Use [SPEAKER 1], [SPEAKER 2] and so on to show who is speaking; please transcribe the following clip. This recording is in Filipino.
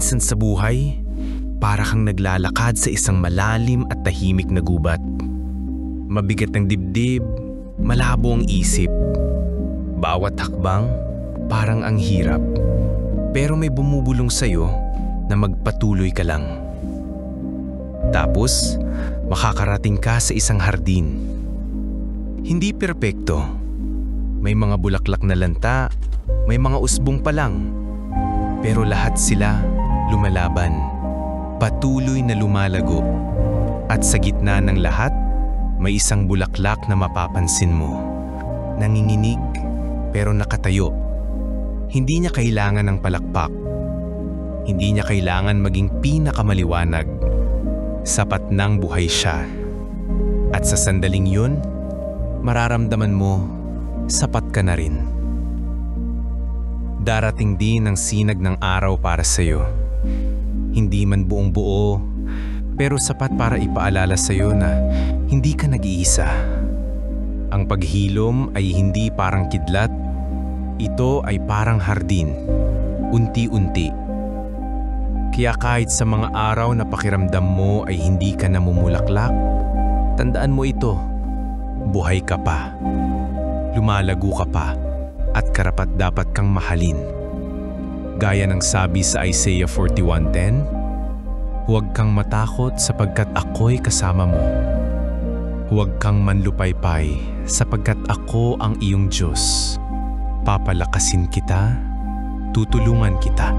[SPEAKER 1] minsan sa buhay, para kang naglalakad sa isang malalim at tahimik na gubat. Mabigat ang dibdib, malabo ang isip. Bawat hakbang, parang ang hirap. Pero may bumubulong sa'yo na magpatuloy ka lang. Tapos, makakarating ka sa isang hardin. Hindi perpekto. May mga bulaklak na lanta, may mga usbong pa lang. Pero lahat sila lumalaban. Patuloy na lumalago. At sa gitna ng lahat, may isang bulaklak na mapapansin mo. Nanginginig pero nakatayo. Hindi niya kailangan ng palakpak. Hindi niya kailangan maging pinakamaliwanag. Sapat nang buhay siya. At sa sandaling yun, mararamdaman mo, sapat ka na rin. Darating din ang sinag ng araw para sa'yo. Hindi man buong buo, pero sapat para ipaalala sa'yo na hindi ka nag-iisa. Ang paghilom ay hindi parang kidlat, ito ay parang hardin, unti-unti. Kaya kahit sa mga araw na pakiramdam mo ay hindi ka namumulaklak, tandaan mo ito, buhay ka pa, lumalago ka pa, at karapat-dapat kang mahalin. Gaya ng sabi sa Isaiah 41:10, huwag kang matakot sapagkat ako'y kasama mo. Huwag kang manlupaypay sapagkat ako ang iyong Diyos. Papalakasin kita, tutulungan kita.